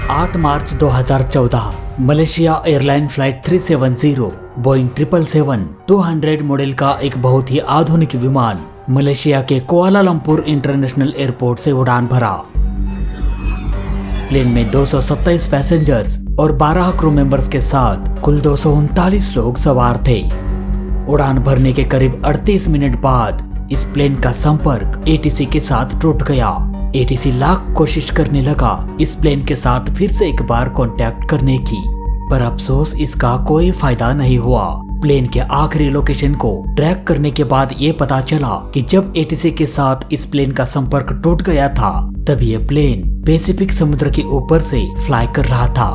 8 मार्च 2014 Malaysia airline flight 370 Boeing 777-200 model का एक बहुत ही आधुनिक विमान मलेशिया के कुआलालंपुर इंटरनेशनल एयरपोर्ट से उड़ान भरा। प्लेन में 227 पैसेंजर्स और 12 क्रू मेंबर्स के साथ कुल 239 लोग सवार थे। उड़ान भरने के करीब 38 मिनट बाद इस प्लेन का संपर्क एटीसी के साथ टूट गया। एटीसी लाख कोशिश करने लगा इस प्लेन के साथ फिर से एक बार कांटेक्ट करने की, पर अफसोस इसका कोई फायदा नहीं हुआ। प्लेन के आखिरी लोकेशन को ट्रैक करने के बाद ये पता चला कि जब एटीसी के साथ इस प्लेन का संपर्क टूट गया था तब ये प्लेन पैसिफिक समुद्र के ऊपर से फ्लाई कर रहा था।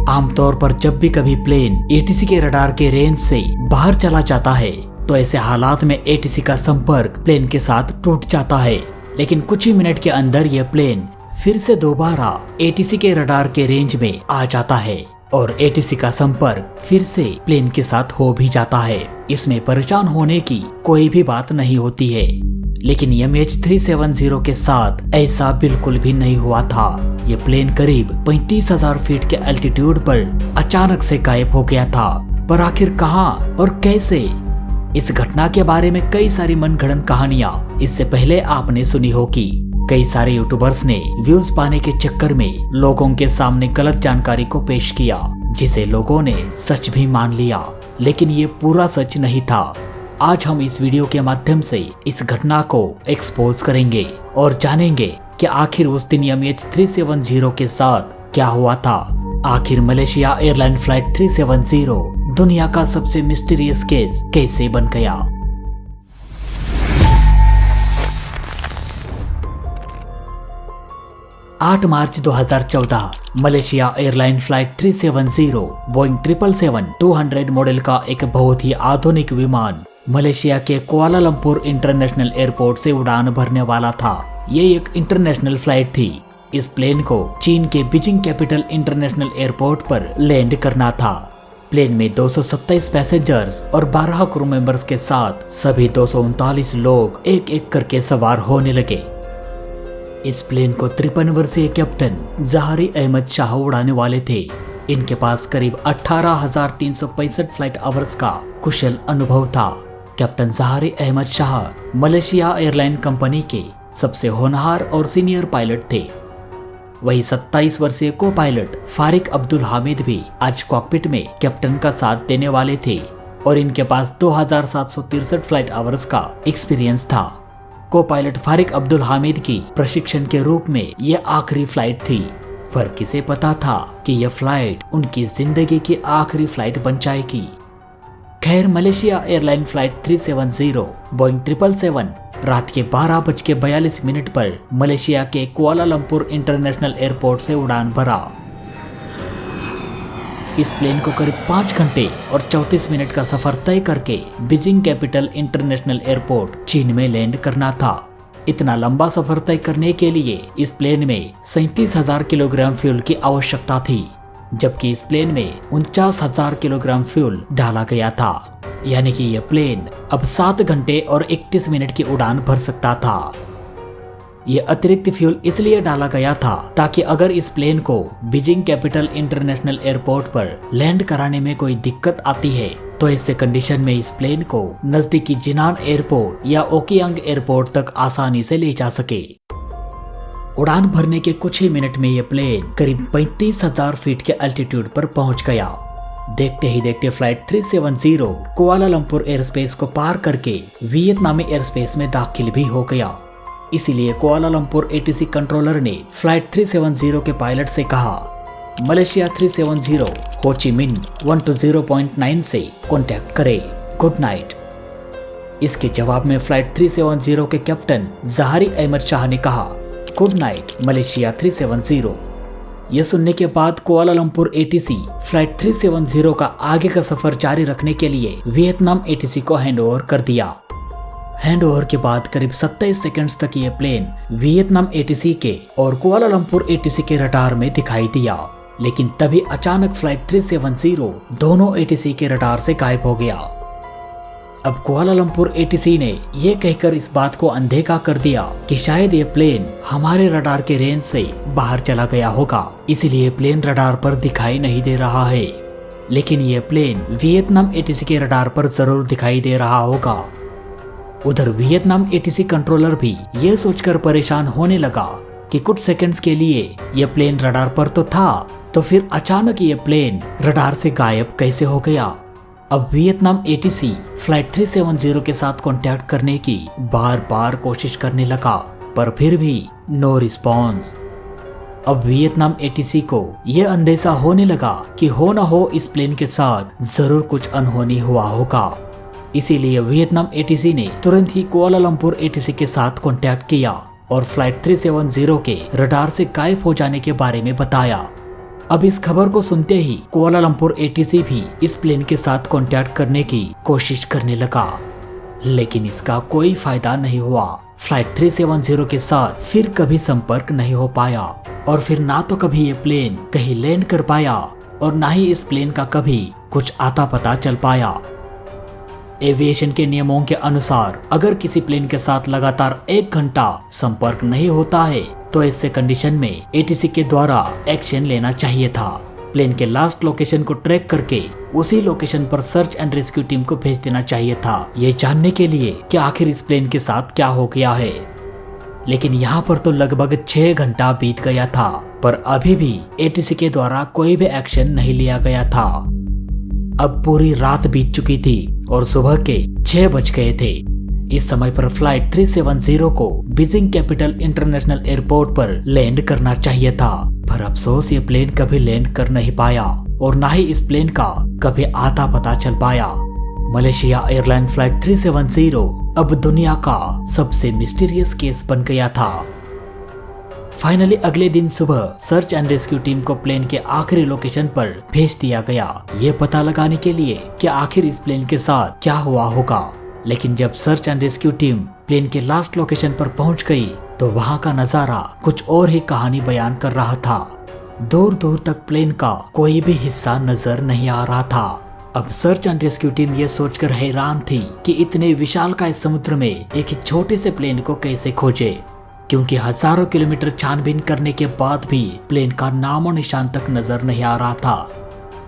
आमतौर पर जब भी कभी प्लेन एटीसी के रडार के रेंज से बाहर चला जाता है तो ऐसे हालात में एटीसी का संपर्क प्लेन के साथ टूट जाता है, लेकिन कुछ ही मिनट के अंदर यह प्लेन फिर से दोबारा एटीसी के रडार के रेंज में आ जाता है और एटीसी का संपर्क फिर से प्लेन के साथ हो भी जाता है। इसमें परेशान होने की कोई भी बात नहीं होती है, लेकिन MH370 के साथ ऐसा बिल्कुल भी नहीं हुआ था। ये प्लेन करीब 35,000 फीट के एल्टीट्यूड पर अचानक से गायब हो गया था, पर आखिर कहां और कैसे? इस घटना के बारे में कई सारी मनगढ़ंत कहानियां इससे पहले आपने सुनी होगी। कई सारे यूट्यूबर्स ने व्यूज पाने के चक्कर में लोगों के सामने गलत जानकारी को पेश किया, जिसे लोगों ने सच भी मान लिया, लेकिन ये पूरा सच नहीं था। आज हम इस वीडियो के माध्यम से इस घटना को एक्सपोज करेंगे और जानेंगे कि आखिर उस दिन MH370 के साथ क्या हुआ था। आखिर मलेशिया एयरलाइन फ्लाइट 370 दुनिया का सबसे मिस्टीरियस केस कैसे बन गया। आठ मार्च 2014 Malaysia airline flight 370 Boeing 777-200 model का एक बहुत ही आधुनिक विमान मलेशिया के कुआलालंपुर इंटरनेशनल एयरपोर्ट से उड़ान भरने वाला था। ये एक इंटरनेशनल फ्लाइट थी। इस प्लेन को चीन के बीजिंग कैपिटल इंटरनेशनल एयरपोर्ट पर लैंड करना था। प्लेन में 227 पैसेंजर्स और 12 क्रू मेंबर्स के साथ सभी 239 लोग एक एक करके सवार होने लगे। इस प्लेन को 53 वर्षीय कैप्टन जहारी अहमद शाह उड़ाने वाले थे। इनके पास करीब 18,365 फ्लाइट आवर्स का कुशल अनुभव था। Captain Zaharie Ahmad Shah Malaysia airline company के सबसे होनहार और सीनियर पायलट थे। वही 27 वर्षीय को पायलट फारिक अब्दुल हामिद भी आज कॉकपिट में कैप्टन का साथ देने वाले थे और इनके पास 2,763 फ्लाइट आवर्स का एक्सपीरियंस था। को पायलट फारिक अब्दुल हामिद की प्रशिक्षण के रूप में यह आखिरी फ्लाइट थी, पर किसे पता था कि यह फ्लाइट उनकी जिंदगी की आखिरी फ्लाइट बन जाएगी। खैर, मलेशिया एयरलाइन फ्लाइट 370 बोइंग 777 रात के 12:42 पर मलेशिया के कुआलालंपुर इंटरनेशनल एयरपोर्ट से उड़ान भरा। इस प्लेन को करीब 5 घंटे और 34 मिनट का सफर तय करके बीजिंग कैपिटल इंटरनेशनल एयरपोर्ट चीन में लैंड करना था। इतना लंबा सफर तय करने के लिए इस प्लेन में 37,000 किलोग्राम फ्यूल की आवश्यकता थी, जबकि इस प्लेन में 49,000 किलोग्राम फ्यूल डाला गया था। यानी कि यह प्लेन अब 7 घंटे और 31 मिनट की उड़ान भर सकता था। यह अतिरिक्त फ्यूल इसलिए डाला गया था ताकि अगर इस प्लेन को बीजिंग कैपिटल इंटरनेशनल एयरपोर्ट पर लैंड कराने में कोई दिक्कत आती है तो ऐसे कंडीशन में इस प्लेन को नजदीकी जिनान एयरपोर्ट या ओकियांग एयरपोर्ट तक आसानी से ले जा सके। उड़ान भरने के कुछ ही मिनट में यह प्लेन करीब 35,000 फीट के एल्टीट्यूड पर पहुंच गया। देखते ही देखते फ्लाइट 370 कुआलालंपुर एयरस्पेस को पार करके वियतनामी एयरस्पेस में दाखिल भी हो गया। इसीलिए कुआलालंपुर एटीसी कंट्रोलर ने फ्लाइट 370 के पायलट से कहा, मलेशिया 370 हो ची मिन 120.9 से कांटेक्ट करे, गुड नाइट। इसके जवाब में फ्लाइट 370 के कैप्टन जहारी अहमद शाह ने कहा, गुड नाइट मलेशिया 370। यह सुनने के बाद कुआलालंपुर एटीसी फ्लाइट 370 का आगे का सफर जारी रखने के लिए वियतनाम एटीसी को हैंडओवर कर दिया। हैंडओवर के बाद करीब 27 सेकंड्स तक यह प्लेन वियतनाम एटीसी के और कुआलालंपुर एटीसी के रडार में दिखाई दिया, लेकिन तभी अचानक फ्लाइट 370 दोनों एटीसी के रडार से गायब हो गया। अब कुआलालंपुर एटीसी ने ये कहकर इस बात को अनदेखा कर दिया कि शायद ये प्लेन हमारे रडार के रेंज से बाहर चला गया होगा, इसीलिए प्लेन रडार पर दिखाई नहीं दे रहा है। लेकिन ये प्लेन वियतनाम एटीसी के रडार पर जरूर दिखाई दे रहा होगा। उधर वियतनाम एटीसी कंट्रोलर भी ये सोचकर परेशान होने लगा कि कुछ सेकंड्स के लिए ये प्लेन रडार पर तो था, तो फिर अचानक ये प्लेन रडार से गायब कैसे हो गया। अब वियतनाम एटीसी फ्लाइट 370 के साथ कांटेक्ट करने की बार बार कोशिश करने लगा, पर फिर भी नो रिस्पॉन्स। अब वियतनाम एटीसी को यह अंदेशा होने लगा कि हो न हो इस प्लेन के साथ जरूर कुछ अनहोनी हुआ होगा। इसीलिए वियतनाम एटीसी ने तुरंत ही कुआलालंपुर एटीसी के साथ कांटेक्ट किया और फ्लाइट 370 के रडार से गायब हो जाने के बारे में बताया। अब इस खबर को सुनते ही कुआलालंपुर एटीसी भी इस प्लेन के साथ कांटेक्ट करने की कोशिश करने लगा, लेकिन इसका कोई फायदा नहीं हुआ। फ्लाइट 370 के साथ फिर कभी संपर्क नहीं हो पाया और फिर ना तो कभी ये प्लेन कहीं लैंड कर पाया और ना ही इस प्लेन का कभी कुछ आता पता चल पाया। एविएशन के नियमों के अनुसार अगर किसी प्लेन के साथ लगातार 1 घंटा संपर्क नहीं होता है तो ऐसे कंडीशन में एटीसी के द्वारा एक्शन लेना चाहिए था। प्लेन के लास्ट लोकेशन को ट्रैक करके उसी लोकेशन पर सर्च एंड रेस्क्यू टीम को भेज देना चाहिए था, ये जानने के लिए कि आखिर इस प्लेन के साथ क्या हो गया है। लेकिन यहाँ पर तो लगभग 6 घंटा बीत गया था, पर अभी भी एटीसी के द्वारा कोई भी एक्शन नहीं लिया गया था। अब पूरी रात बीत चुकी थी और सुबह के 6 बज गए थे। इस समय पर फ्लाइट 370 को बीजिंग कैपिटल इंटरनेशनल एयरपोर्ट पर लैंड करना चाहिए था, पर अफसोस ये प्लेन कभी लैंड कर नहीं पाया और ना ही इस प्लेन का कभी आता पता चल पाया। मलेशिया एयरलाइन फ्लाइट 370 अब दुनिया का सबसे मिस्टीरियस केस बन गया था। फाइनली अगले दिन सुबह सर्च एंड रेस्क्यू टीम को प्लेन के आखिरी लोकेशन पर भेज दिया गया, ये पता लगाने के लिए कि आखिर इस प्लेन के साथ क्या हुआ होगा। लेकिन जब search and rescue team plane के लास्ट लोकेशन पर पहुंच गई तो वहां का नजारा कुछ और ही कहानी बयान कर रहा था। दूर दूर तक प्लेन का कोई भी हिस्सा नजर नहीं आ रहा था। अब सर्च एंड रेस्क्यू टीम ये सोचकर हैरान थी कि इतने विशालकाय समुद्र में एक ही छोटे से प्लेन को कैसे खोजे, क्योंकि हजारों किलोमीटर छानबीन करने के बाद भी प्लेन का नामो निशान तक नजर नहीं आ रहा था।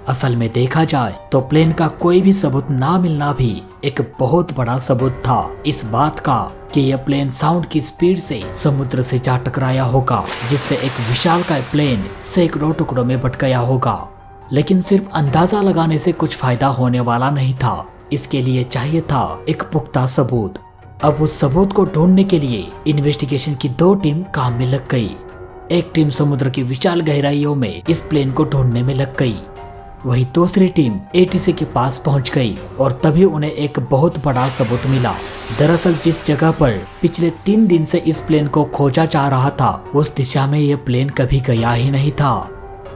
असल में देखा जाए तो प्लेन का कोई भी सबूत ना मिलना भी एक बहुत बड़ा सबूत था इस बात का कि यह प्लेन साउंड की स्पीड से समुद्र से जा टकराया होगा, जिससे एक विशालकाय प्लेन सैकड़ों टुकड़ों में बट गया होगा। लेकिन सिर्फ अंदाजा लगाने से कुछ फायदा होने वाला नहीं था, इसके लिए चाहिए था एक पुख्ता सबूत। अब उस सबूत को ढूंढने के लिए इन्वेस्टिगेशन की 2 टीम काम में लग गई। एक टीम समुद्र की विशाल गहराइयों में इस प्लेन को ढूंढने में लग गई, वही दूसरी टीम एटीसी के पास पहुंच गई और तभी उन्हें एक बहुत बड़ा सबूत मिला। दरअसल जिस जगह पर पिछले 3 दिन से इस प्लेन को खोजा जा रहा था उस दिशा में यह प्लेन कभी गया ही नहीं था।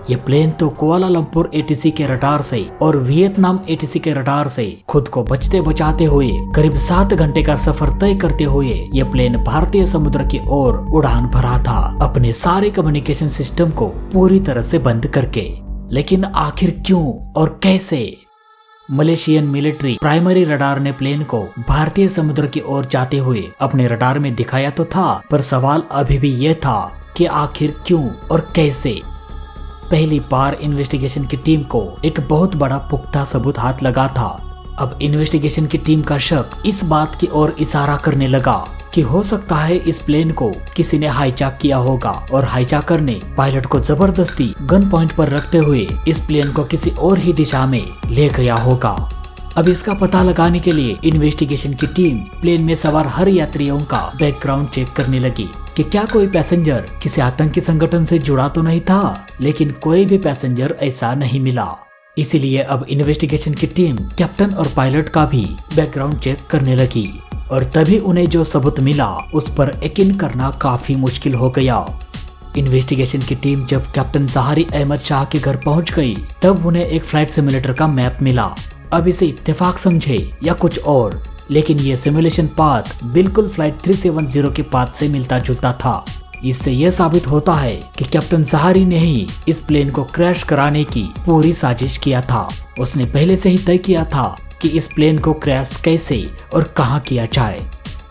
ये प्लेन तो कुआलालंपुर एटीसी के रडार से और वियतनाम एटीसी के रडार से खुद को बचते बचाते हुए करीब 7 घंटे का सफर तय करते हुए ये प्लेन भारतीय समुद्र की ओर उड़ान भरा था, अपने सारे कम्युनिकेशन सिस्टम को पूरी तरह से बंद करके। लेकिन आखिर क्यों और कैसे? मलेशियन मिलिट्री प्राइमरी रडार ने प्लेन को भारतीय समुद्र की ओर जाते हुए अपने रडार में दिखाया तो था, पर सवाल अभी भी ये था कि आखिर क्यों और कैसे। पहली बार इन्वेस्टिगेशन की टीम को एक बहुत बड़ा पुख्ता सबूत हाथ लगा था। अब इन्वेस्टिगेशन की टीम का शक इस बात की ओर इशारा करने लगा कि हो सकता है इस प्लेन को किसी ने हाईजैक किया होगा और हाईजैकर ने पायलट को जबरदस्ती गन पॉइंट पर रखते हुए इस प्लेन को किसी और ही दिशा में ले गया होगा। अब इसका पता लगाने के लिए इन्वेस्टिगेशन की टीम प्लेन में सवार हर यात्रियों का बैकग्राउंड चेक करने लगी कि क्या कोई पैसेंजर किसी आतंकी संगठन से जुड़ा तो नहीं था, लेकिन कोई भी पैसेंजर ऐसा नहीं मिला। इसीलिए अब इन्वेस्टिगेशन की टीम कैप्टन और पायलट का भी बैकग्राउंड चेक करने लगी और तभी उन्हें जो सबूत मिला उस पर यकीन करना काफी मुश्किल हो गया। इन्वेस्टिगेशन की टीम जब कैप्टन जहारी अहमद शाह के घर पहुंच गई तब उन्हें एक फ्लाइट सिमुलेटर का मैप मिला। अब इसे इत्तेफाक समझे या कुछ और, लेकिन ये सिमुलेशन पाथ बिल्कुल फ्लाइट 370 के पाथ से मिलता जुलता था। इससे यह साबित होता है कि कैप्टन जहारी ने ही इस प्लेन को क्रैश कराने की पूरी साजिश किया था। उसने पहले से ही तय किया था कि इस प्लेन को क्रैश कैसे और कहां किया जाए।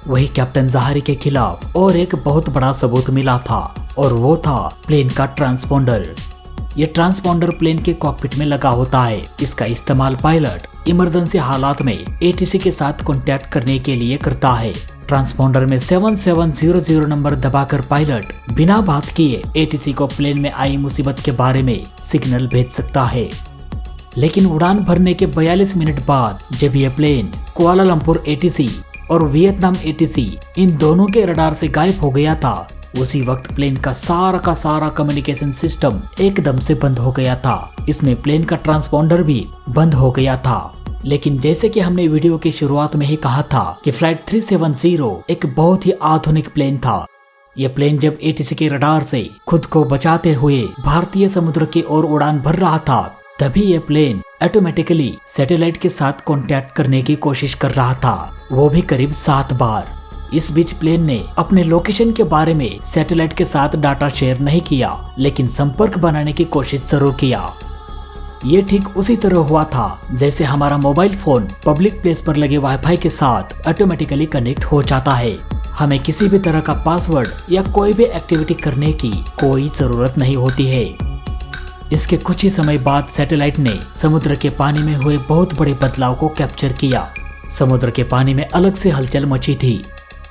वही कैप्टन जहारी के खिलाफ और एक बहुत बड़ा सबूत मिला था और वो था प्लेन का ट्रांसपोंडर। ये ट्रांसपोंडर प्लेन के कॉकपिट में लगा होता है। इसका इस्तेमाल पायलट इमरजेंसी हालात में एटीसी के साथ कांटेक्ट करने के लिए करता है। ट्रांसपोंडर में 7700 नंबर दबाकर पायलट बिना बात किए एटीसी को प्लेन में आई मुसीबत के बारे में सिग्नल भेज सकता है। लेकिन उड़ान भरने के 42 मिनट बाद जब यह प्लेन कुआलालंपुर एटीसी और वियतनाम एटीसी इन दोनों के रडार से गायब हो गया था, उसी वक्त प्लेन का सारा कम्युनिकेशन सिस्टम एकदम से बंद हो गया था। इसमें प्लेन का ट्रांसपोंडर भी बंद हो गया था। लेकिन जैसे कि हमने वीडियो की शुरुआत में ही कहा था कि फ्लाइट 370 एक बहुत ही आधुनिक प्लेन था। यह प्लेन जब एटीसी के रडार से खुद को बचाते हुए भारतीय समुद्र की ओर उड़ान भर रहा था, तभी यह प्लेन ऑटोमेटिकली सैटेलाइट के साथ कांटेक्ट करने की कोशिश कर रहा था, वो भी करीब 7 बार। इस बीच प्लेन ने अपने लोकेशन के बारे में सैटेलाइट के साथ डाटा शेयर नहीं किया, लेकिन संपर्क बनाने की कोशिश जरूर किया। ये ठीक उसी तरह हुआ था जैसे हमारा मोबाइल फोन पब्लिक प्लेस पर लगे वाईफाई के साथ ऑटोमेटिकली कनेक्ट हो जाता है। हमें किसी भी तरह का पासवर्ड या कोई भी एक्टिविटी करने की कोई जरूरत नहीं होती है। इसके कुछ ही समय बाद सैटेलाइट ने समुद्र के पानी में हुए बहुत बड़े बदलाव को कैप्चर किया। समुद्र के पानी में अलग से हलचल मची थी।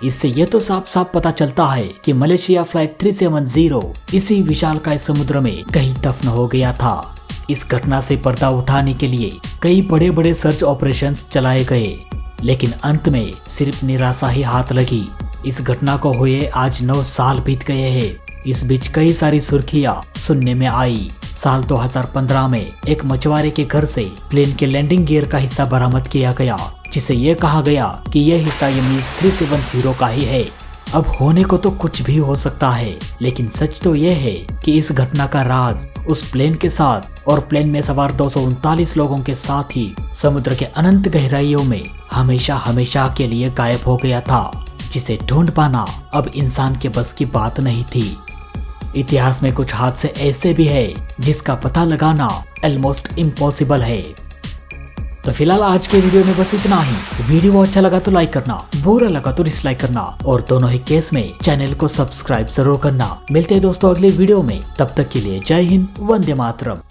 इससे ये तो साफ साफ पता चलता है कि मलेशिया फ्लाइट 370 इसी विशालकाय समुद्र में कहीं दफन हो गया था। इस घटना से पर्दा उठाने के लिए कई बड़े बड़े सर्च ऑपरेशंस चलाए गए, लेकिन अंत में सिर्फ निराशा ही हाथ लगी। इस घटना को हुए आज 9 साल बीत गए हैं। इस बीच कई सारी सुर्खियां सुनने में आई। साल 2015 में एक मछुआरे के घर से प्लेन के लैंडिंग गियर का हिस्सा बरामद किया गया, जिसे ये कहा गया कि यह हिस्सा यमी 370 का ही है। अब होने को तो कुछ भी हो सकता है, लेकिन सच तो यह है कि इस घटना का राज उस प्लेन के साथ और प्लेन में सवार 239 लोगों के साथ ही समुद्र के अनंत गहराइयों में हमेशा के लिए गायब हो गया था, जिसे ढूंढ पाना अब इंसान के बस की बात नहीं थी। इतिहास में कुछ हादसे ऐसे भी है जिसका पता लगाना ऑलमोस्ट इम्पॉसिबल है। तो फिलहाल आज के वीडियो में बस इतना ही। वीडियो अच्छा लगा तो लाइक करना, बुरा लगा तो डिसलाइक करना और दोनों ही केस में चैनल को सब्सक्राइब जरूर करना। मिलते हैं दोस्तों अगले वीडियो में, तब तक के लिए जय हिंद, वंदे मातरम।